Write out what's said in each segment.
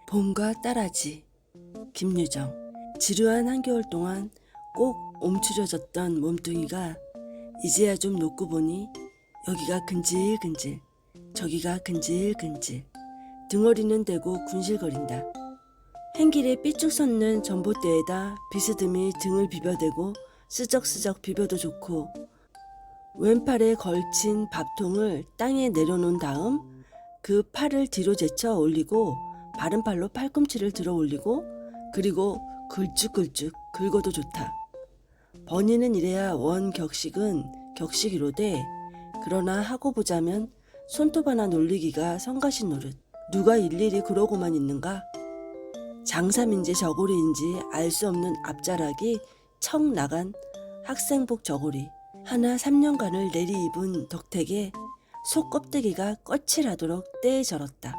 봄과 따라지. 김유정. 지루한 한겨울 동안 꼭 옴츠려졌던 몸뚱이가 이제야 좀 놓고 보니 여기가 근질근질, 저기가 근질근질, 등허리는 대고 군실거린다. 횡길에 삐쭉 섰는 전봇대에다 비스듬히 등을 비벼대고 쓰적쓰적 비벼도 좋고, 왼팔에 걸친 밥통을 땅에 내려놓은 다음 그 팔을 뒤로 제쳐 올리고 바른 팔로 팔꿈치를 들어 올리고 그리고 긁쭉긁쭉 긁어도 좋다. 번이는 이래야 원격식은 격식이로되, 그러나 하고 보자면 손톱 하나 놀리기가 성가신 노릇. 누가 일일이 그러고만 있는가? 장삼인지 저고리인지 알 수 없는 앞자락이 청 나간 학생복 저고리 하나 3년간을 내리 입은 덕택에 속 껍데기가 거칠하도록 때에 절었다.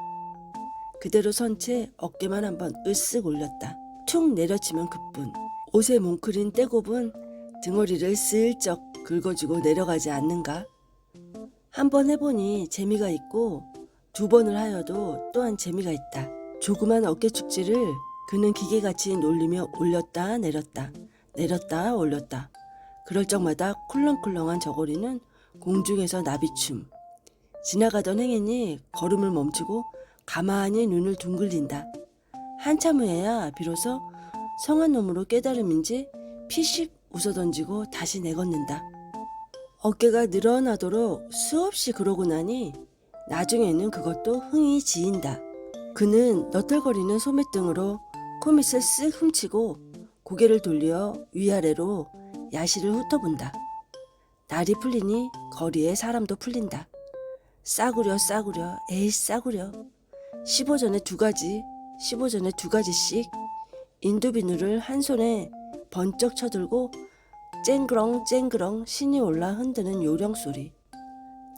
그대로 선 채 어깨만 한번 으쓱 올렸다. 툭 내려치면 그뿐. 옷에 뭉클인 떼곱은 등허리를 슬쩍 긁어주고 내려가지 않는가? 한 번 해보니 재미가 있고, 두 번을 하여도 또한 재미가 있다. 조그만 어깨 축지를 그는 기계같이 놀리며 올렸다 내렸다, 내렸다 올렸다. 그럴 적마다 쿨렁쿨렁한 저고리는 공중에서 나비춤. 지나가던 행인이 걸음을 멈추고 가만히 눈을 둥글린다. 한참 후에야 비로소 성한 놈으로 깨달음인지 피식 웃어던지고 다시 내걷는다. 어깨가 늘어나도록 수없이 그러고 나니 나중에는 그것도 흥이 지인다. 그는 너털거리는 소매등으로 코밑을 쓱 훔치고 고개를 돌려 위아래로 야시를 훑어본다. 날이 풀리니 거리에 사람도 풀린다. 싸구려 싸구려 에이 싸구려. 15전에 두 가지씩 인두비누를 한 손에 번쩍 쳐들고 쨍그렁 신이 올라 흔드는 요령소리.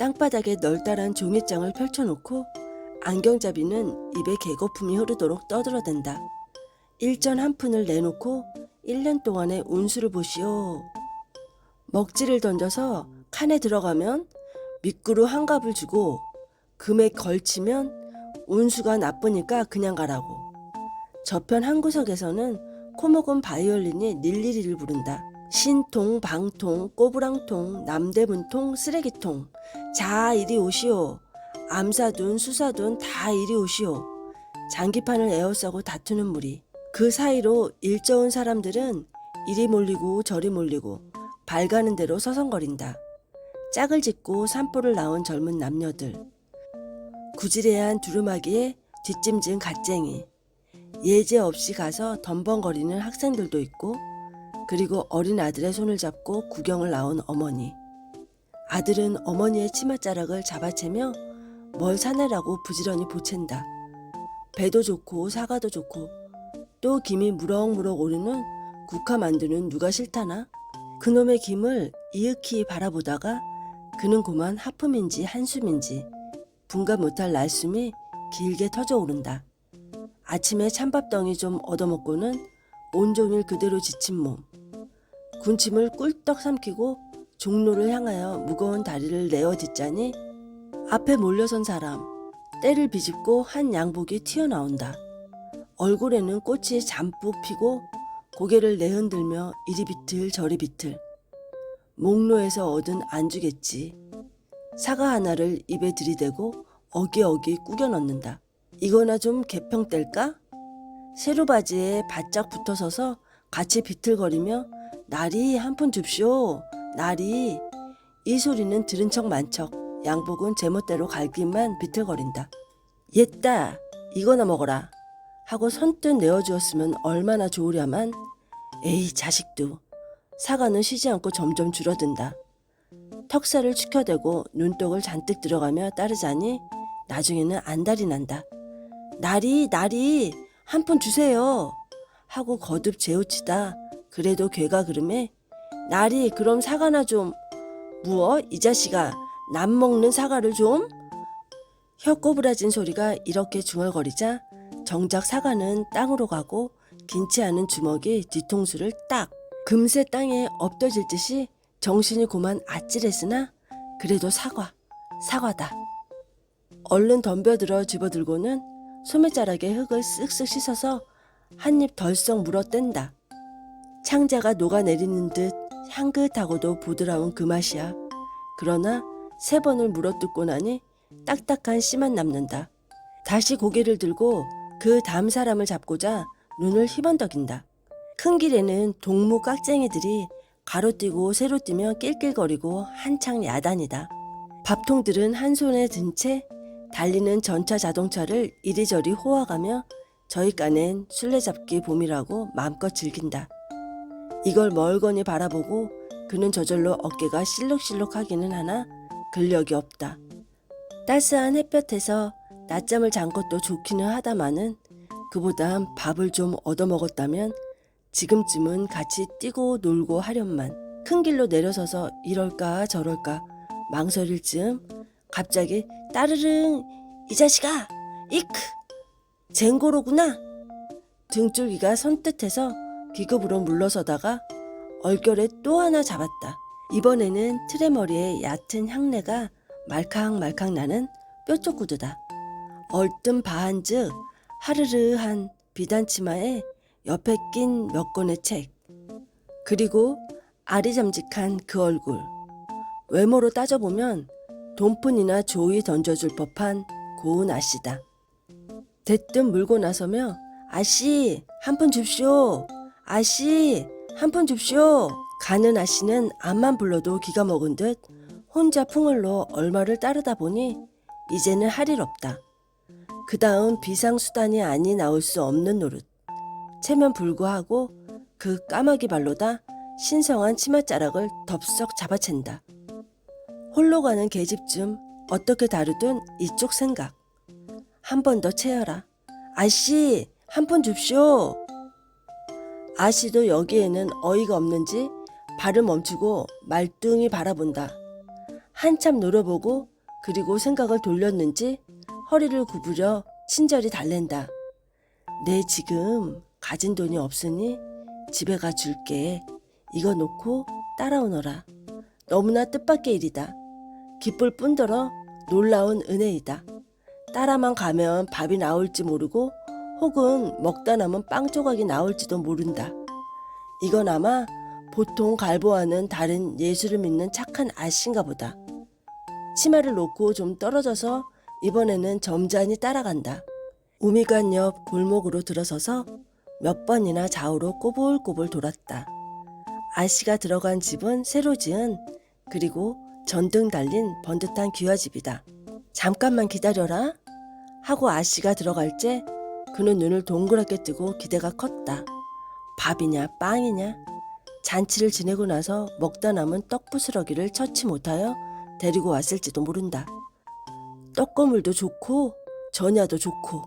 땅바닥에 널따란 종이장을 펼쳐놓고 안경잡이는 입에 개거품이 흐르도록 떠들어댄다. 일전 한 푼을 내놓고 1년 동안의 운수를 보시오. 먹지를 던져서 칸에 들어가면 미꾸루 한 갑을 주고, 금액 걸치면 운수가 나쁘니까 그냥 가라고. 저편 한 구석에서는 코먹은 바이올린이 닐리리를 부른다. 신통, 방통, 꼬부랑통, 남대문통, 쓰레기통. 자 이리 오시오. 암사둔, 수사둔 다 이리 오시오. 장기판을 에워싸고 다투는 무리. 그 사이로 일저은 사람들은 이리 몰리고 저리 몰리고 발 가는 대로 서성거린다. 짝을 짓고 산보를 나온 젊은 남녀들. 구지레한 두루마기에 뒷짐진 갓쟁이. 예제 없이 가서 덤벙거리는 학생들도 있고, 그리고 어린 아들의 손을 잡고 구경을 나온 어머니. 아들은 어머니의 치맛자락을 잡아채며 뭘 사내라고 부지런히 보챈다. 배도 좋고 사과도 좋고 또 김이 무럭무럭 오르는 국화 만두는 누가 싫다나? 그놈의 김을 이윽히 바라보다가 그는 고만 하품인지 한숨인지 분간 못할 날숨이 길게 터져오른다. 아침에 찬밥덩이 좀 얻어먹고는 온종일 그대로 지친 몸. 군침을 꿀떡 삼키고 종로를 향하여 무거운 다리를 내어 딛자니 앞에 몰려선 사람, 때를 비집고 한 양복이 튀어나온다. 얼굴에는 꽃이 잠뿍 피고 고개를 내흔들며 이리 비틀 저리 비틀. 목로에서 얻은 안주겠지. 사과 하나를 입에 들이대고 어기어기 꾸겨 넣는다. 이거나 좀 개평 뗄까? 세로바지에 바짝 붙어서서 같이 비틀거리며 나리 한 푼 줍쇼. 나리. 이 소리는 들은 척 만 척. 양복은 제멋대로 갈기만 비틀거린다. 옛다. 이거나 먹어라. 하고 선뜻 내어주었으면 얼마나 좋으랴만. 에이 자식도. 사과는 쉬지 않고 점점 줄어든다. 턱살을 축혀대고 눈독을 잔뜩 들어가며 따르자니 나중에는 안달이 난다. 나리 한 푼 주세요. 하고 거듭 재우치다 그래도 괴가 그름에 나리 그럼 사과나 좀. 무어 이 자식아, 남 먹는 사과를 좀? 혀 꼬부라진 소리가 이렇게 중얼거리자 정작 사과는 땅으로 가고 긴치 않은 주먹이 뒤통수를 딱. 금세 땅에 엎어질 듯이 정신이 고만 아찔했으나 그래도 사과다. 얼른 덤벼들어 집어들고는 소매자락에 흙을 쓱쓱 씻어서 한 입 덜썩 물어뗀다. 창자가 녹아내리는 듯 향긋하고도 부드러운 그 맛이야. 그러나 3번을 물어뜯고 나니 딱딱한 씨만 남는다. 다시 고개를 들고 그 다음 사람을 잡고자 눈을 희번덕인다. 큰 길에는 동무 깍쟁이들이 가로뛰고 세로뛰며 낄낄거리고 한창 야단이다. 밥통들은 한 손에 든 채 달리는 전차 자동차를 이리저리 호화가며 저희가는 술래잡기 봄이라고 마음껏 즐긴다. 이걸 멀거니 바라보고 그는 저절로 어깨가 실룩실룩하기는 하나 근력이 없다. 따스한 햇볕에서 낮잠을 잔 것도 좋기는 하다마는 그보단 밥을 좀 얻어먹었다면 지금쯤은 같이 뛰고 놀고 하련만. 큰 길로 내려서서 이럴까 저럴까 망설일 즈음 갑자기 따르릉 이 자식아 이크 쟁고로구나. 등줄기가 선뜻해서 기급으로 물러서다가 얼결에 또 하나 잡았다. 이번에는 트레머리에 얕은 향내가 말캉말캉 나는 뾰족구두다. 얼뜬 바한즉 하르르한 비단치마에 옆에 낀 몇 권의 책, 그리고 아리잠직한 그 얼굴. 외모로 따져보면 돈푼이나 조이 던져줄 법한 고운 아씨다. 대뜸 물고 나서며 아씨 한 푼 줍쇼, 아씨 한 푼 줍쇼. 가는 아씨는 앞만 불러도 기가 먹은 듯 혼자 풍을로 얼마를 따르다 보니 이제는 할 일 없다. 그 다음 비상수단이 아니 나올 수 없는 노릇. 체면 불구하고 그 까마귀 발로다 신성한 치맛자락을 덥석 잡아챈다. 홀로 가는 계집쯤 어떻게 다루든 이쪽 생각. 한 번 더 채여라. 아씨 한 푼 줍쇼. 아씨도 여기에는 어이가 없는지 발을 멈추고 말뚱히 바라본다. 한참 노려보고 그리고 생각을 돌렸는지 허리를 구부려 친절히 달랜다. 내 지금 가진 돈이 없으니 집에 가 줄게. 이거 놓고 따라오너라. 너무나 뜻밖의 일이다. 기쁠 뿐더러 놀라운 은혜이다. 따라만 가면 밥이 나올지 모르고 혹은 먹다 남은 빵 조각이 나올지도 모른다. 이건 아마 보통 갈보와는 다른 예수를 믿는 착한 아씨인가 보다. 치마를 놓고 좀 떨어져서 이번에는 점잖이 따라간다. 우미관 옆 골목으로 들어서서 몇 번이나 좌우로 꼬불꼬불 돌았다. 아씨가 들어간 집은 새로 지은 그리고 전등 달린 번듯한 기와집이다. 잠깐만 기다려라 하고 아씨가 들어갈 때 그는 눈을 동그랗게 뜨고 기대가 컸다. 밥이냐 빵이냐. 잔치를 지내고 나서 먹다 남은 떡 부스러기를 처치 못하여 데리고 왔을지도 모른다. 떡고물도 좋고 전야도 좋고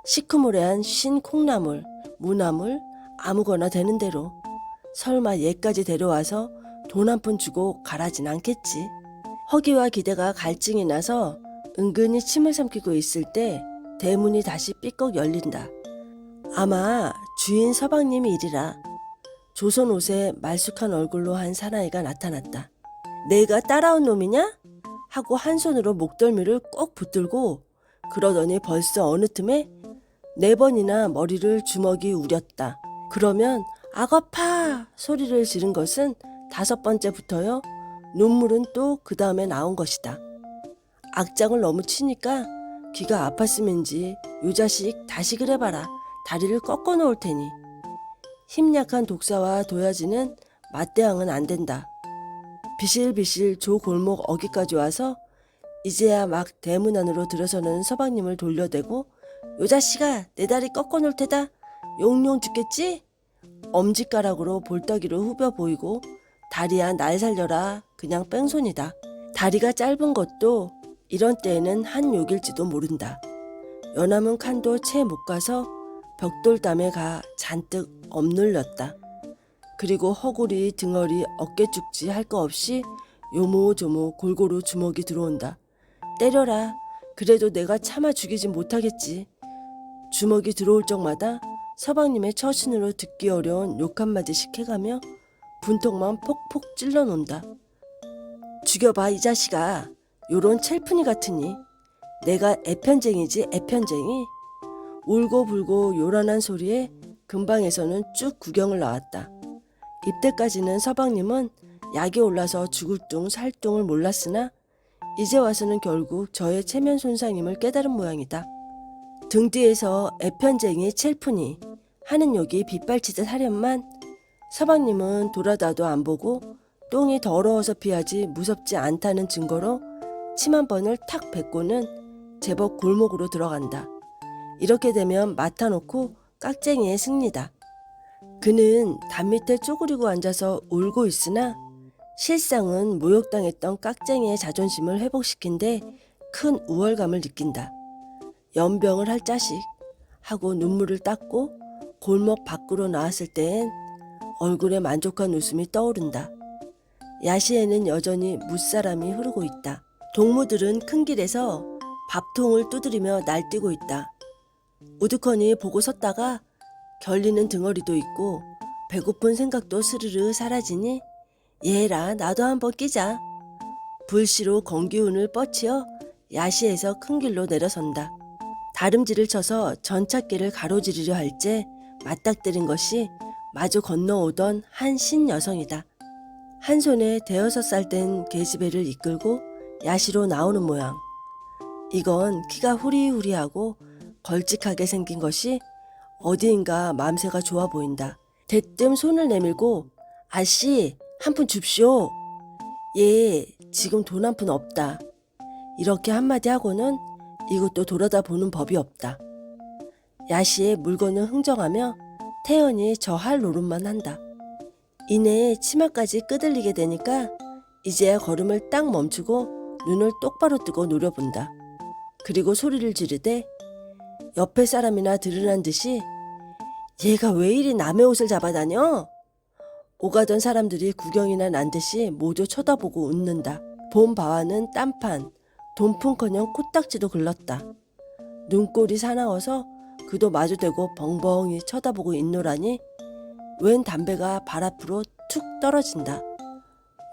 시커모레한 신 콩나물, 무나물 아무거나 되는 대로. 설마 얘까지 데려와서 돈 한 푼 주고 가라진 않겠지. 허기와 기대가 갈증이 나서 은근히 침을 삼키고 있을 때 대문이 다시 삐걱 열린다. 아마 주인 서방님이 이리라. 조선 옷에 말쑥한 얼굴로 한 사나이가 나타났다. 내가 따라온 놈이냐? 하고 한 손으로 목덜미를 꼭 붙들고 그러더니 벌써 어느 틈에 4번이나 머리를 주먹이 우렸다. 그러면 아거파 소리를 지른 것은 5번째부터요. 눈물은 또 그 다음에 나온 것이다. 악장을 너무 치니까 귀가 아팠으면지 요 자식 다시 그래봐라. 다리를 꺾어 놓을 테니. 힘 약한 독사와 도야지는 맞대항은 안 된다. 비실비실 조 골목 어기까지 와서 이제야 막 대문 안으로 들어서는 서방님을 돌려대고 요 자식아 내 다리 꺾어 놓을 테다. 용용 죽겠지? 엄지가락으로 볼따기로 후벼 보이고 다리야 날 살려라. 그냥 뺑소니다. 다리가 짧은 것도 이런 때에는 한 욕일지도 모른다. 연화문 칸도 채 못 가서 벽돌담에 가 잔뜩 억눌렸다. 그리고 허구리, 등허리, 어깨 쭉지 할 거 없이 요모조모 골고루 주먹이 들어온다. 때려라. 그래도 내가 참아 죽이진 못하겠지. 주먹이 들어올 적마다 서방님의 처신으로 듣기 어려운 욕 한마디씩 해가며 분통만 폭폭 찔러놓는다. 죽여봐 이 자식아. 요런 첼푼이 같으니. 내가 애편쟁이지 애편쟁이. 울고불고 요란한 소리에 근방에서는 쭉 구경을 나왔다. 입대까지는 서방님은 약이 올라서 죽을 둥 살 둥을 몰랐으나 이제 와서는 결국 저의 체면 손상임을 깨달은 모양이다. 등 뒤에서 애편쟁이 첼푼이 하는 욕이 빗발치듯 하련만 서방님은 돌아다도 안 보고 똥이 더러워서 피하지 무섭지 않다는 증거로 침 한 번을 탁 뱉고는 제법 골목으로 들어간다. 이렇게 되면 맡아놓고 깍쟁이의 승리다. 그는 담 밑에 쪼그리고 앉아서 울고 있으나 실상은 모욕당했던 깍쟁이의 자존심을 회복시킨 데 큰 우월감을 느낀다. 연병을 할 자식 하고 눈물을 닦고 골목 밖으로 나왔을 때엔 얼굴에 만족한 웃음이 떠오른다. 야시에는 여전히 무사람이 흐르고 있다. 동무들은 큰 길에서 밥통을 두드리며 날뛰고 있다. 우두커니 보고 섰다가 결리는 등어리도 있고 배고픈 생각도 스르르 사라지니 얘라 나도 한번 끼자. 불시로 건기운을 뻗치어 야시에서 큰 길로 내려선다. 다름질을 쳐서 전찻길을 가로지르려 할제 맞닥뜨린 것이 마주 건너오던 한 신여성이다. 한 손에 5살 된 계집애를 이끌고 야시로 나오는 모양. 이건 키가 후리후리하고 걸찍하게 생긴 것이 어디인가 맘새가 좋아 보인다. 대뜸 손을 내밀고 아씨 한 푼 줍쇼. 얘 지금 돈 한 푼 없다. 이렇게 한마디 하고는 이것도 돌아다 보는 법이 없다. 야시의 물건을 흥정하며 태연히 저 할 노릇만 한다. 이내 치마까지 끄들리게 되니까 이제야 걸음을 딱 멈추고 눈을 똑바로 뜨고 노려본다. 그리고 소리를 지르되 옆에 사람이나 들으란 듯이 얘가 왜 이리 남의 옷을 잡아다녀? 오가던 사람들이 구경이나 난 듯이 모두 쳐다보고 웃는다. 본 바와는 딴판, 돈푼커녕 코딱지도 글렀다. 눈꼴이 사나워서 그도 마주대고 벙벙이 쳐다보고 있노라니 웬 담배가 발 앞으로 툭 떨어진다.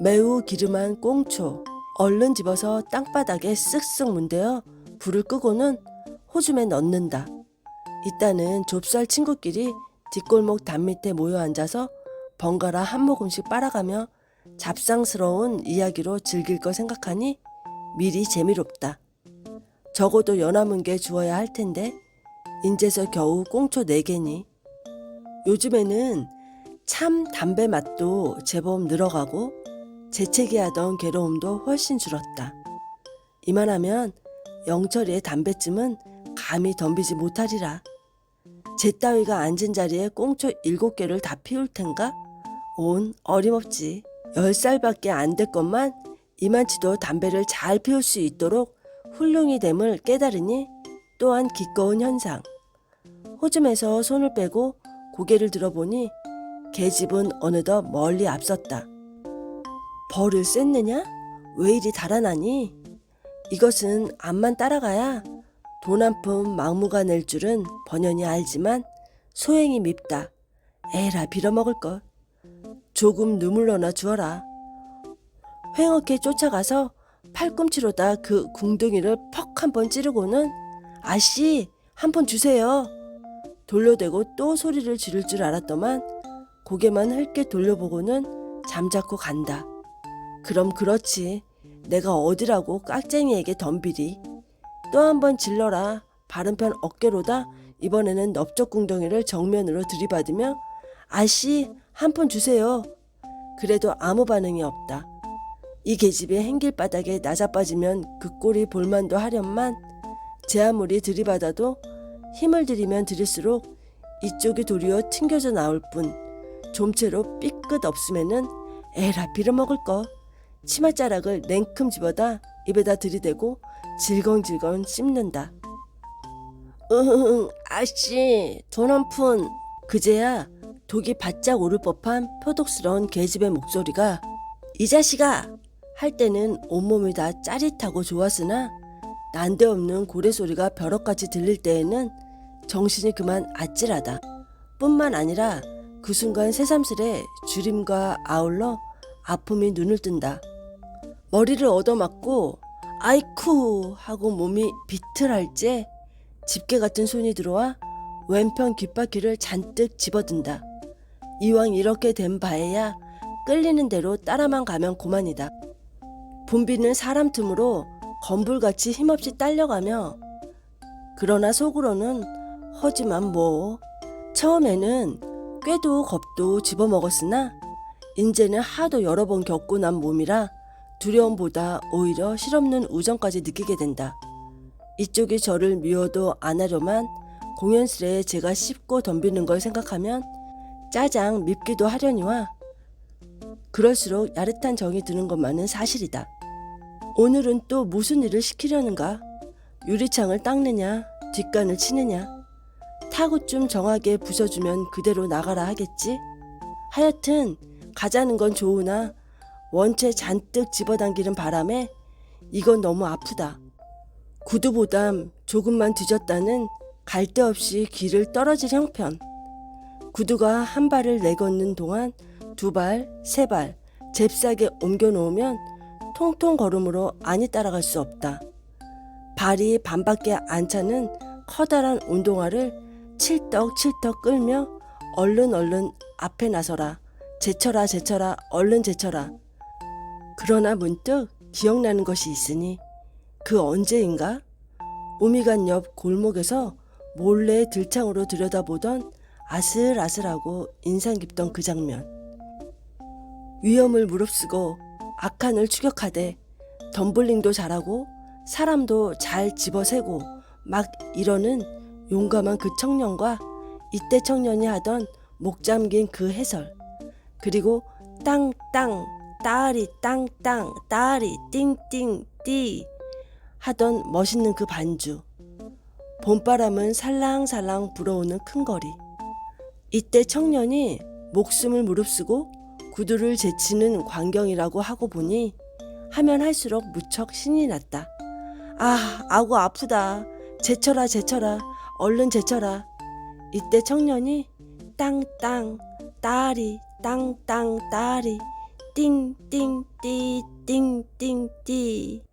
매우 기름한 꽁초, 얼른 집어서 땅바닥에 쓱쓱 문대어 불을 끄고는 호줌에 넣는다. 이따는 좁쌀 친구끼리 뒷골목 담 밑에 모여 앉아서 번갈아 한 모금씩 빨아가며 잡상스러운 이야기로 즐길 거 생각하니 미리 재미롭다. 적어도 연남은 게 주어야 할 텐데 인제서 겨우 꽁초 4개니. 요즘에는 참 담배 맛도 제법 늘어가고 재채기 하던 괴로움도 훨씬 줄었다. 이만하면 영철이의 담배쯤은 감히 덤비지 못하리라. 제 따위가 앉은 자리에 꽁초 7개를 다 피울 텐가? 온 어림없지. 10살밖에 안 됐건만 이만치도 담배를 잘 피울 수 있도록 훌륭히 됨을 깨달으니 또한 기꺼운 현상. 호즘에서 손을 빼고 고개를 들어보니 계집은 어느덧 멀리 앞섰다. 벌을 쐈느냐? 왜 이리 달아나니? 이것은 암만 따라가야 돈 한 푼 막무가 낼 줄은 번연히 알지만 소행이 밉다. 에라 빌어먹을 것. 조금 누물러나 주어라. 횡하게 쫓아가서 팔꿈치로다 그 궁둥이를 퍽 한 번 찌르고는 아씨 한 푼 주세요. 돌려대고 또 소리를 지를 줄 알았더만 고개만 흘게 돌려보고는 잠자코 간다. 그럼 그렇지. 내가 어디라고 깍쟁이에게 덤비리. 또 한 번 질러라. 바른편 어깨로다 이번에는 넓적 궁덩이를 정면으로 들이받으며 아씨 한 푼 주세요. 그래도 아무 반응이 없다. 이 계집이 행길바닥에 나자빠지면 그 꼴이 볼만도 하련만 제 아무리 들이받아도 힘을 들이면 들일수록 이쪽이 도리어 튕겨져 나올 뿐 좀채로 삐끗 없음에는 에라 빌어먹을 거. 치맛자락을 냉큼 집어다 입에다 들이대고 질겅질겅 씹는다. 아씨 돈 한 푼. 그제야 독이 바짝 오를 법한 표독스러운 계집의 목소리가 이 자식아 할 때는 온몸이 다 짜릿하고 좋았으나 난데없는 고래소리가 벼락같이 들릴 때에는 정신이 그만 아찔하다. 뿐만 아니라 그 순간 새삼스레 주림과 아울러 아픔이 눈을 뜬다. 머리를 얻어맞고 아이쿠 하고 몸이 비틀할째 집게 같은 손이 들어와 왼편 귓바퀴를 잔뜩 집어든다. 이왕 이렇게 된 바에야 끌리는 대로 따라만 가면 고만이다. 봄비는 사람 틈으로 건불같이 힘없이 딸려가며 그러나 속으로는 허지만 뭐 처음에는 꾀도 겁도 집어먹었으나 인제는 하도 여러 번 겪고 난 몸이라 두려움보다 오히려 실없는 우정까지 느끼게 된다. 이쪽이 저를 미워도 안 하려만 공연스레 제가 씹고 덤비는 걸 생각하면 짜장 밉기도 하려니와 그럴수록 야릇한 정이 드는 것만은 사실이다. 오늘은 또 무슨 일을 시키려는가? 유리창을 닦느냐, 뒷간을 치느냐, 타구 좀 정하게 부숴주면 그대로 나가라 하겠지? 하여튼 가자는 건 좋으나 원체 잔뜩 집어당기는 바람에 이건 너무 아프다. 구두보담 조금만 뒤졌다는 갈 데 없이 길을 떨어질 형편. 구두가 한 발을 내걷는 동안 두 발, 세 발 잽싸게 옮겨놓으면 통통 걸음으로 안이 따라갈 수 없다. 발이 반밖에 안 차는 커다란 운동화를 칠떡칠떡 끌며 얼른 앞에 나서라. 제쳐라 얼른 제쳐라. 그러나 문득 기억나는 것이 있으니 그 언제인가 오미간 옆 골목에서 몰래 들창으로 들여다보던 아슬아슬하고 인상 깊던 그 장면. 위험을 무릅쓰고 악한을 추격하되 덤블링도 잘하고 사람도 잘 집어세고 막 이러는 용감한 그 청년과 이때 청년이 하던 목 잠긴 그 해설, 그리고 땅땅 따리 땅땅 따리 띵띵 띠 하던 멋있는 그 반주. 봄바람은 살랑살랑 불어오는 큰 거리. 이때 청년이 목숨을 무릅쓰고 구두를 제치는 광경이라고 하고 보니 하면 할수록 무척 신이 났다. 아, 아고 아프다. 제쳐라 얼른 제쳐라. 이때 청년이 땅땅 따리 땅땅 따리 띵띵 띠 띵띵 띠